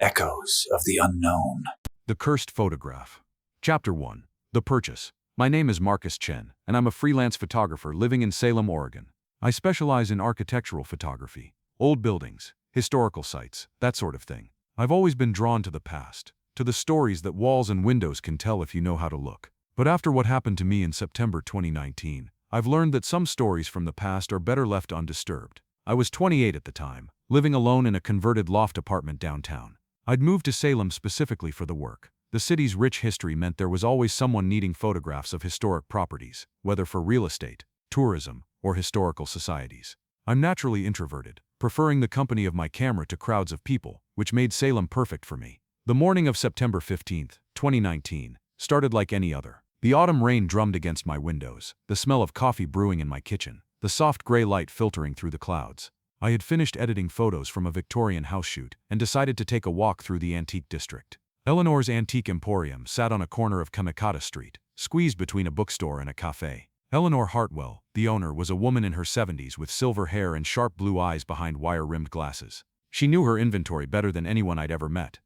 Echoes of the Unknown. The Cursed Photograph. Chapter 1. The Purchase. My name is Marcus Chen, and I'm a freelance photographer living in Salem, Oregon. I specialize in architectural photography, old buildings, historical sites, that sort of thing. I've always been drawn to the past, to the stories that walls and windows can tell if you know how to look. But after what happened to me in September 2019, I've learned that some stories from the past are better left undisturbed. I was 28 at the time, living alone in a converted loft apartment downtown. I'd moved to Salem specifically for the work. The city's rich history meant there was always someone needing photographs of historic properties, whether for real estate, tourism, or historical societies. I'm naturally introverted, preferring the company of my camera to crowds of people, which made Salem perfect for me. The morning of September 15, 2019, started like any other. The autumn rain drummed against my windows, the smell of coffee brewing in my kitchen, the soft gray light filtering through the clouds. I had finished editing photos from a Victorian house shoot and decided to take a walk through the antique district. Eleanor's Antique Emporium sat on a corner of Kamikata Street, squeezed between a bookstore and a cafe. Eleanor Hartwell, the owner, was a woman in her 70s with silver hair and sharp blue eyes behind wire-rimmed glasses. She knew her inventory better than anyone I'd ever met.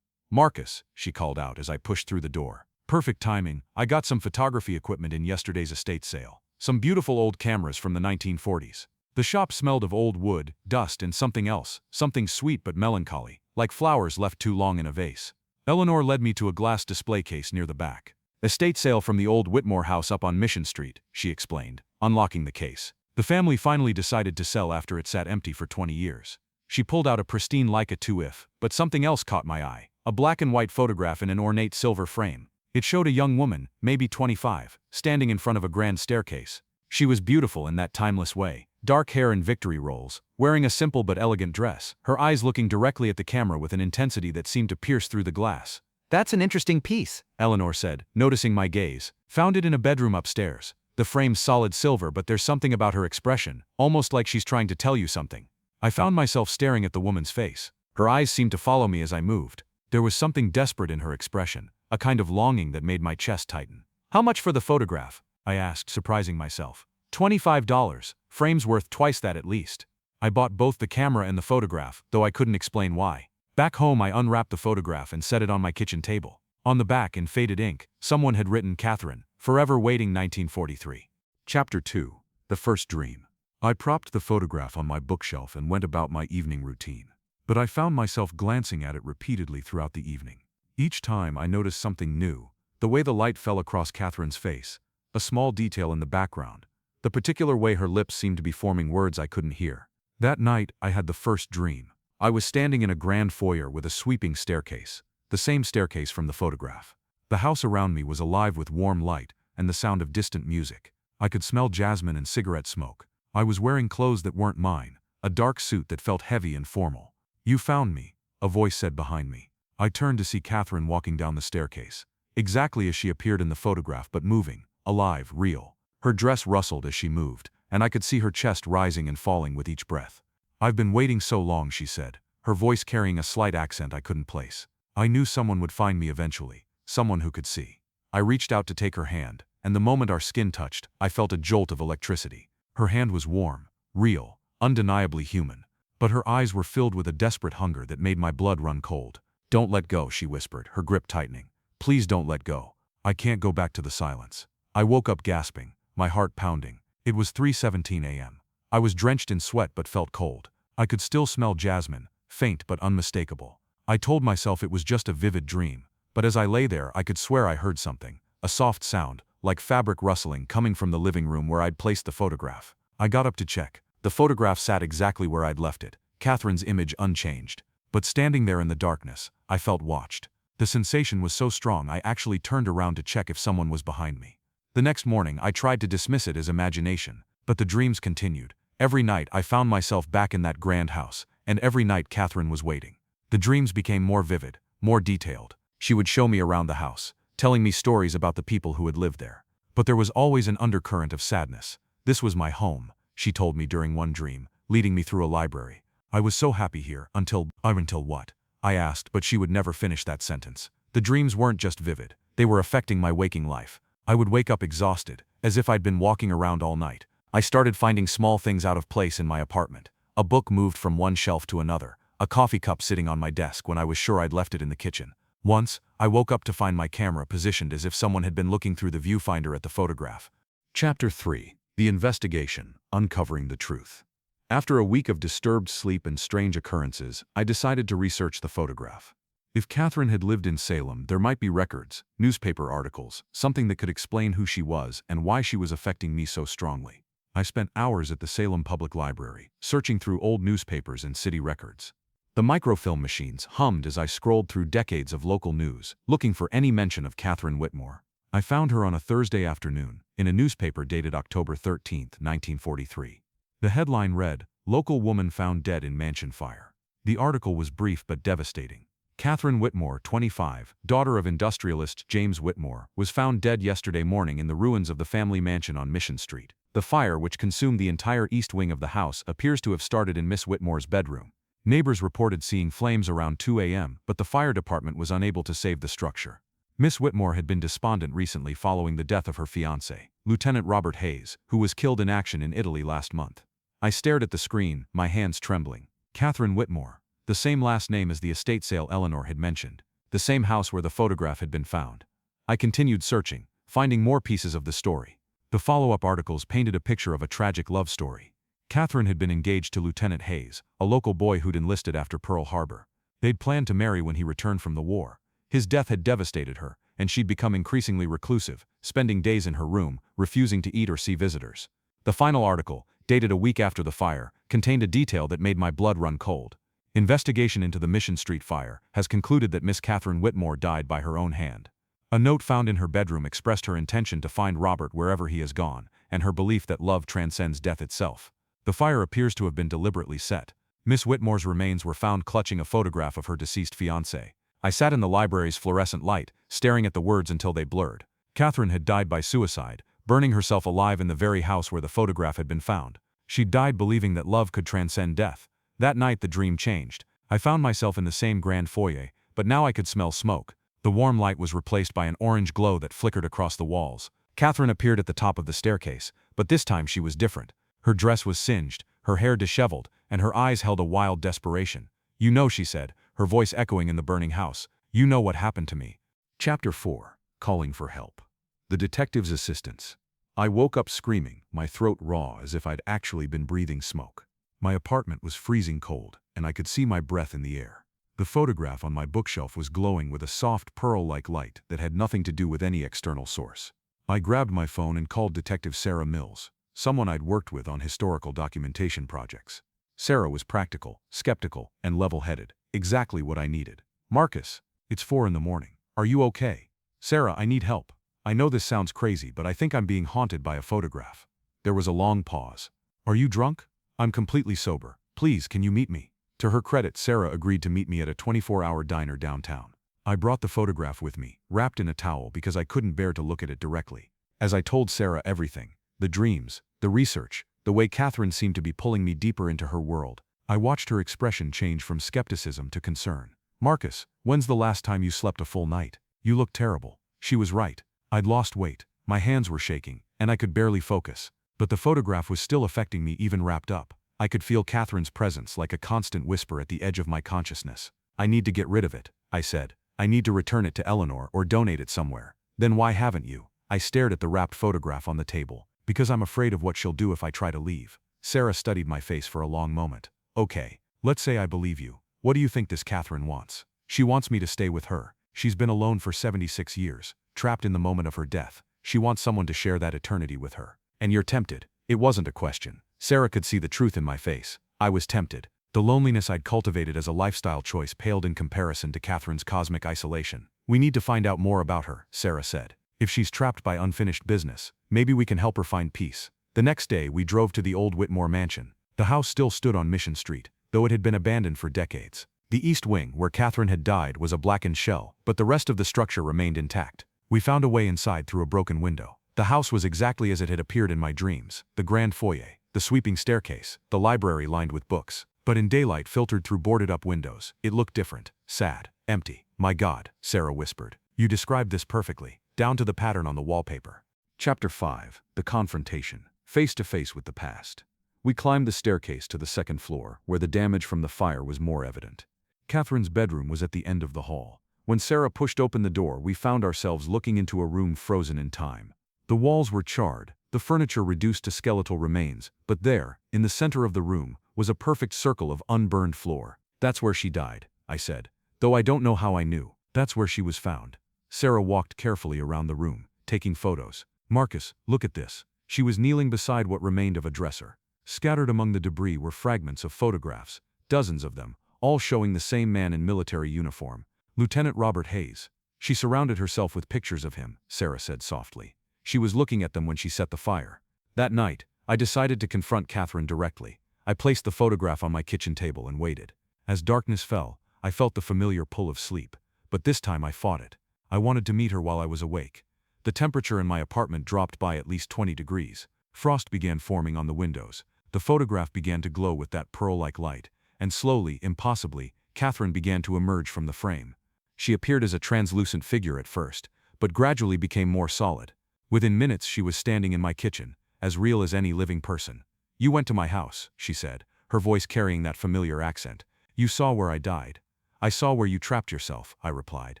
"Marcus," she called out as I pushed through the door. "Perfect timing. I got some photography equipment in yesterday's estate sale. Some beautiful old cameras from the 1940s. The shop smelled of old wood, dust, and something else, something sweet but melancholy, like flowers left too long in a vase." Eleanor led me to a glass display case near the back. "Estate sale from the old Whitmore house up on Mission Street," she explained, unlocking the case. "The family finally decided to sell after it sat empty for 20 years. She pulled out a pristine Leica 2If, but something else caught my eye, a black and white photograph in an ornate silver frame. It showed a young woman, maybe 25, standing in front of a grand staircase. She was beautiful in that timeless way, dark hair and victory rolls, wearing a simple but elegant dress, her eyes looking directly at the camera with an intensity that seemed to pierce through the glass. "That's an interesting piece," Eleanor said, noticing my gaze. "Found it in a bedroom upstairs. The frame's solid silver, but there's something about her expression, almost like she's trying to tell you something." I found myself staring at the woman's face. Her eyes seemed to follow me as I moved. There was something desperate in her expression, a kind of longing that made my chest tighten. "How much for the photograph?" I asked, surprising myself. $25, frame's worth twice that at least." I bought both the camera and the photograph, though I couldn't explain why. Back home, I unwrapped the photograph and set it on my kitchen table. On the back, in faded ink, someone had written Catherine, forever waiting 1943. Chapter 2. The First Dream. I propped the photograph on my bookshelf and went about my evening routine. But I found myself glancing at it repeatedly throughout the evening. Each time I noticed something new, the way the light fell across Catherine's face, a small detail in the background, the particular way her lips seemed to be forming words I couldn't hear. That night, I had the first dream. I was standing in a grand foyer with a sweeping staircase, the same staircase from the photograph. The house around me was alive with warm light and the sound of distant music. I could smell jasmine and cigarette smoke. I was wearing clothes that weren't mine, a dark suit that felt heavy and formal. "You found me," a voice said behind me. I turned to see Catherine walking down the staircase, exactly as she appeared in the photograph, but moving, alive, real. Her dress rustled as she moved, and I could see her chest rising and falling with each breath. "I've been waiting so long," she said, her voice carrying a slight accent I couldn't place. "I knew someone would find me eventually, someone who could see." I reached out to take her hand, and the moment our skin touched, I felt a jolt of electricity. Her hand was warm, real, undeniably human, but her eyes were filled with a desperate hunger that made my blood run cold. "Don't let go," she whispered, her grip tightening. "Please don't let go. I can't go back to the silence." I woke up gasping, my heart pounding. It was 3:17 a.m. I was drenched in sweat but felt cold. I could still smell jasmine, faint but unmistakable. I told myself it was just a vivid dream, but as I lay there, I could swear I heard something, a soft sound, like fabric rustling, coming from the living room where I'd placed the photograph. I got up to check. The photograph sat exactly where I'd left it, Catherine's image unchanged. But standing there in the darkness, I felt watched. The sensation was so strong I actually turned around to check if someone was behind me. The next morning, I tried to dismiss it as imagination, but the dreams continued. Every night, I found myself back in that grand house, and every night Catherine was waiting. The dreams became more vivid, more detailed. She would show me around the house, telling me stories about the people who had lived there. But there was always an undercurrent of sadness. "This was my home," she told me during one dream, leading me through a library. "I was so happy here, until what?" I asked, but she would never finish that sentence. The dreams weren't just vivid, they were affecting my waking life. I would wake up exhausted, as if I'd been walking around all night. I started finding small things out of place in my apartment. A book moved from one shelf to another, a coffee cup sitting on my desk when I was sure I'd left it in the kitchen. Once, I woke up to find my camera positioned as if someone had been looking through the viewfinder at the photograph. Chapter 3. The Investigation, Uncovering the Truth. After a week of disturbed sleep and strange occurrences, I decided to research the photograph. If Catherine had lived in Salem, there might be records, newspaper articles, something that could explain who she was and why she was affecting me so strongly. I spent hours at the Salem Public Library, searching through old newspapers and city records. The microfilm machines hummed as I scrolled through decades of local news, looking for any mention of Catherine Whitmore. I found her on a Thursday afternoon, in a newspaper dated October 13, 1943. The headline read, "Local Woman Found Dead in Mansion Fire." The article was brief but devastating. Catherine Whitmore, 25, daughter of industrialist James Whitmore, was found dead yesterday morning in the ruins of the family mansion on Mission Street. The fire, which consumed the entire east wing of the house, appears to have started in Miss Whitmore's bedroom. Neighbors reported seeing flames around 2 a.m., but the fire department was unable to save the structure. Miss Whitmore had been despondent recently following the death of her fiancé, Lieutenant Robert Hayes, who was killed in action in Italy last month. I stared at the screen, my hands trembling. Catherine Whitmore. The same last name as the estate sale Eleanor had mentioned. The same house where the photograph had been found. I continued searching, finding more pieces of the story. The follow-up articles painted a picture of a tragic love story. Catherine had been engaged to Lieutenant Hayes, a local boy who'd enlisted after Pearl Harbor. They'd planned to marry when he returned from the war. His death had devastated her, and she'd become increasingly reclusive, spending days in her room, refusing to eat or see visitors. The final article, dated a week after the fire, contained a detail that made my blood run cold. Investigation into the Mission Street fire has concluded that Miss Catherine Whitmore died by her own hand. A note found in her bedroom expressed her intention to find Robert wherever he has gone, and her belief that love transcends death itself. The fire appears to have been deliberately set. Miss Whitmore's remains were found clutching a photograph of her deceased fiancé. I sat in the library's fluorescent light, staring at the words until they blurred. Catherine had died by suicide, burning herself alive in the very house where the photograph had been found. She died believing that love could transcend death. That night the dream changed. I found myself in the same grand foyer, but now I could smell smoke. The warm light was replaced by an orange glow that flickered across the walls. Catherine appeared at the top of the staircase, but this time she was different. Her dress was singed, her hair disheveled, and her eyes held a wild desperation. "You know," she said, her voice echoing in the burning house. "You know what happened to me." Chapter 4. Calling for Help. The detective's assistants. I woke up screaming, my throat raw as if I'd actually been breathing smoke. My apartment was freezing cold, and I could see my breath in the air. The photograph on my bookshelf was glowing with a soft pearl-like light that had nothing to do with any external source. I grabbed my phone and called Detective Sarah Mills, someone I'd worked with on historical documentation projects. Sarah was practical, skeptical, and level-headed, exactly what I needed. "Marcus, it's 4 in the morning. Are you okay?" "Sarah, I need help. I know this sounds crazy, but I think I'm being haunted by a photograph." There was a long pause. "Are you drunk?" "I'm completely sober. Please, can you meet me?" To her credit, Sarah agreed to meet me at a 24-hour diner downtown. I brought the photograph with me, wrapped in a towel because I couldn't bear to look at it directly. As I told Sarah everything, the dreams, the research, the way Catherine seemed to be pulling me deeper into her world, I watched her expression change from skepticism to concern. "Marcus, when's the last time you slept a full night? You look terrible." She was right. I'd lost weight, my hands were shaking, and I could barely focus. But the photograph was still affecting me even wrapped up. I could feel Catherine's presence like a constant whisper at the edge of my consciousness. "I need to get rid of it," I said. "I need to return it to Eleanor or donate it somewhere." "Then why haven't you?" I stared at the wrapped photograph on the table. "Because I'm afraid of what she'll do if I try to leave." Sarah studied my face for a long moment. "Okay, let's say I believe you. What do you think this Catherine wants?" "She wants me to stay with her. She's been alone for 76 years, trapped in the moment of her death. She wants someone to share that eternity with her." "And you're tempted?" It wasn't a question. Sarah could see the truth in my face. I was tempted. The loneliness I'd cultivated as a lifestyle choice paled in comparison to Catherine's cosmic isolation. "We need to find out more about her," Sarah said. "If she's trapped by unfinished business, maybe we can help her find peace." The next day, we drove to the old Whitmore mansion. The house still stood on Mission Street, though it had been abandoned for decades. The east wing, where Catherine had died, was a blackened shell, but the rest of the structure remained intact. We found a way inside through a broken window. The house was exactly as it had appeared in my dreams. The grand foyer, the sweeping staircase, the library lined with books. But in daylight filtered through boarded-up windows, it looked different, sad, empty. "My God," Sarah whispered. "You described this perfectly, down to the pattern on the wallpaper." Chapter 5. The Confrontation. Face to face with the past. We climbed the staircase to the second floor, where the damage from the fire was more evident. Catherine's bedroom was at the end of the hall. When Sarah pushed open the door, we found ourselves looking into a room frozen in time. The walls were charred, the furniture reduced to skeletal remains, but there, in the center of the room, was a perfect circle of unburned floor. "That's where she died," I said. "Though I don't know how I knew. That's where she was found." Sarah walked carefully around the room, taking photos. "Marcus, look at this." She was kneeling beside what remained of a dresser. Scattered among the debris were fragments of photographs, dozens of them, all showing the same man in military uniform, Lieutenant Robert Hayes. "She surrounded herself with pictures of him," Sarah said softly. "She was looking at them when she set the fire." That night, I decided to confront Catherine directly. I placed the photograph on my kitchen table and waited. As darkness fell, I felt the familiar pull of sleep. But this time I fought it. I wanted to meet her while I was awake. The temperature in my apartment dropped by at least 20 degrees. Frost began forming on the windows. The photograph began to glow with that pearl-like light, and slowly, impossibly, Catherine began to emerge from the frame. She appeared as a translucent figure at first, but gradually became more solid. Within minutes she was standing in my kitchen, as real as any living person. "You went to my house," she said, her voice carrying that familiar accent. "You saw where I died." "I saw where you trapped yourself," I replied,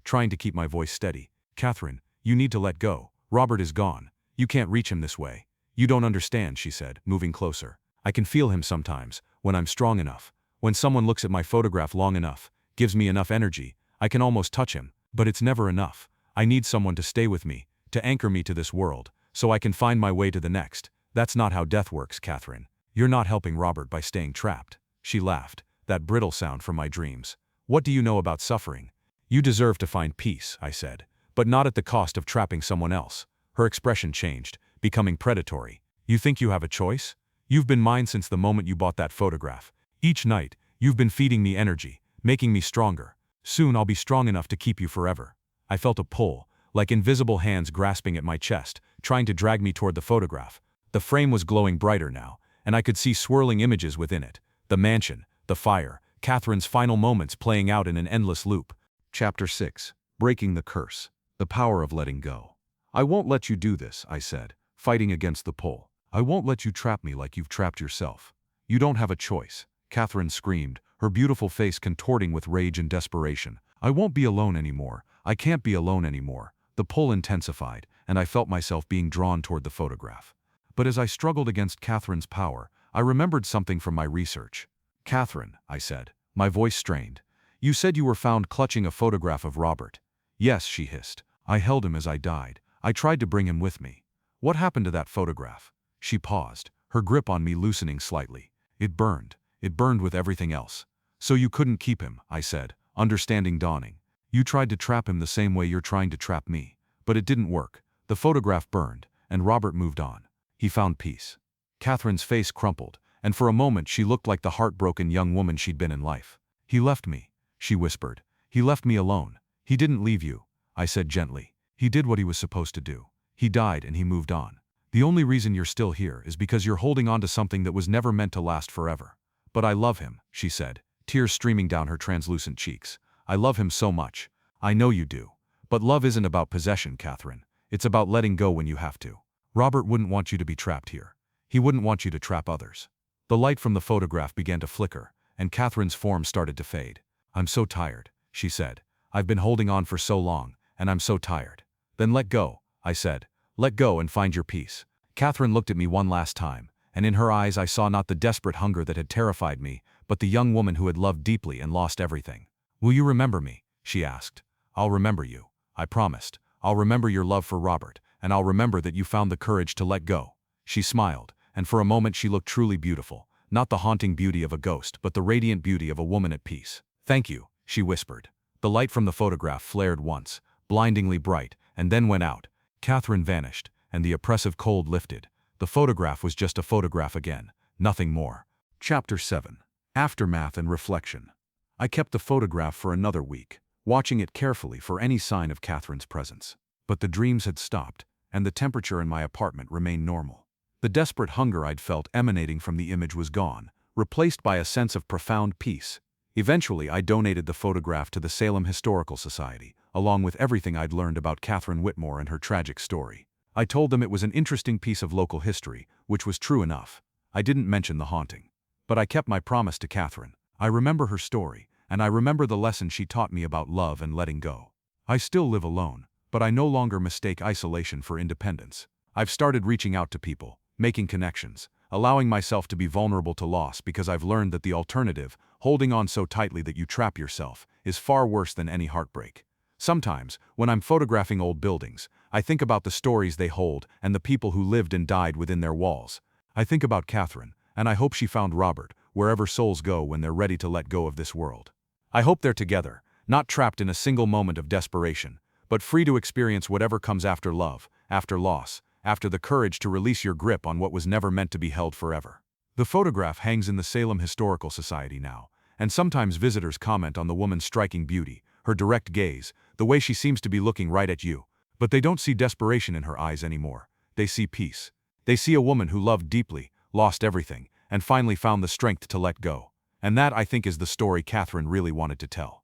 trying to keep my voice steady. "Catherine, you need to let go. Robert is gone. You can't reach him this way." "You don't understand," she said, moving closer. "I can feel him sometimes, when I'm strong enough. When someone looks at my photograph long enough, gives me enough energy, I can almost touch him. But it's never enough. I need someone to stay with me, to anchor me to this world, so I can find my way to the next. That's not how death works, Catherine. You're not helping Robert by staying trapped." She laughed, that brittle sound from my dreams. "What do you know about suffering?" "You deserve to find peace," I said, "but not at the cost of trapping someone else." Her expression changed, becoming predatory. "You think you have a choice? You've been mine since the moment you bought that photograph. Each night, you've been feeding me energy, making me stronger. Soon I'll be strong enough to keep you forever." I felt a pull, like invisible hands grasping at my chest, trying to drag me toward the photograph. The frame was glowing brighter now, and I could see swirling images within it. The mansion, the fire, Catherine's final moments playing out in an endless loop. Chapter 6. Breaking the Curse. The Power of Letting Go. "I won't let you do this," I said, fighting against the pull. "I won't let you trap me like you've trapped yourself." "You don't have a choice," Catherine screamed, her beautiful face contorting with rage and desperation. "I won't be alone anymore. I can't be alone anymore." The pull intensified, and I felt myself being drawn toward the photograph. But as I struggled against Catherine's power, I remembered something from my research. "Catherine," I said, my voice strained, "you said you were found clutching a photograph of Robert." "Yes," she hissed. "I held him as I died. I tried to bring him with me." "What happened to that photograph?" She paused, her grip on me loosening slightly. "It burned. It burned with everything else." "So you couldn't keep him," I said, understanding dawning. "You tried to trap him the same way you're trying to trap me. But it didn't work. The photograph burned, and Robert moved on. He found peace." Catherine's face crumpled, and for a moment she looked like the heartbroken young woman she'd been in life. "He left me," she whispered. "He left me alone." "He didn't leave you," I said gently. "He did what he was supposed to do. He died and he moved on. The only reason you're still here is because you're holding on to something that was never meant to last forever." "But I love him," she said, tears streaming down her translucent cheeks. "I love him so much." "I know you do. But love isn't about possession, Catherine. It's about letting go when you have to. Robert wouldn't want you to be trapped here. He wouldn't want you to trap others." The light from the photograph began to flicker, and Catherine's form started to fade. "I'm so tired," she said. "I've been holding on for so long, and I'm so tired." "Then let go," I said. "Let go and find your peace." Catherine looked at me one last time, and in her eyes I saw not the desperate hunger that had terrified me, but the young woman who had loved deeply and lost everything. "Will you remember me?" she asked. "I'll remember you," I promised. "I'll remember your love for Robert, and I'll remember that you found the courage to let go." She smiled, and for a moment she looked truly beautiful, not the haunting beauty of a ghost, but the radiant beauty of a woman at peace. "Thank you," she whispered. The light from the photograph flared once, blindingly bright, and then went out. Catherine vanished, and the oppressive cold lifted. The photograph was just a photograph again, nothing more. Chapter 7. Aftermath and Reflection. I kept the photograph for another week, watching it carefully for any sign of Catherine's presence. But the dreams had stopped, and the temperature in my apartment remained normal. The desperate hunger I'd felt emanating from the image was gone, replaced by a sense of profound peace. Eventually, I donated the photograph to the Salem Historical Society, along with everything I'd learned about Catherine Whitmore and her tragic story. I told them it was an interesting piece of local history, which was true enough. I didn't mention the haunting. But I kept my promise to Catherine. I remember her story, and I remember the lesson she taught me about love and letting go. I still live alone, but I no longer mistake isolation for independence. I've started reaching out to people, making connections, allowing myself to be vulnerable to loss because I've learned that the alternative, holding on so tightly that you trap yourself, is far worse than any heartbreak. Sometimes, when I'm photographing old buildings, I think about the stories they hold and the people who lived and died within their walls. I think about Catherine, and I hope she found Robert, wherever souls go when they're ready to let go of this world. I hope they're together, not trapped in a single moment of desperation, but free to experience whatever comes after love, after loss, after the courage to release your grip on what was never meant to be held forever. The photograph hangs in the Salem Historical Society now, and sometimes visitors comment on the woman's striking beauty, her direct gaze, the way she seems to be looking right at you. But they don't see desperation in her eyes anymore. They see peace. They see a woman who loved deeply, lost everything, and finally found the strength to let go. And that, I think, is the story Catherine really wanted to tell.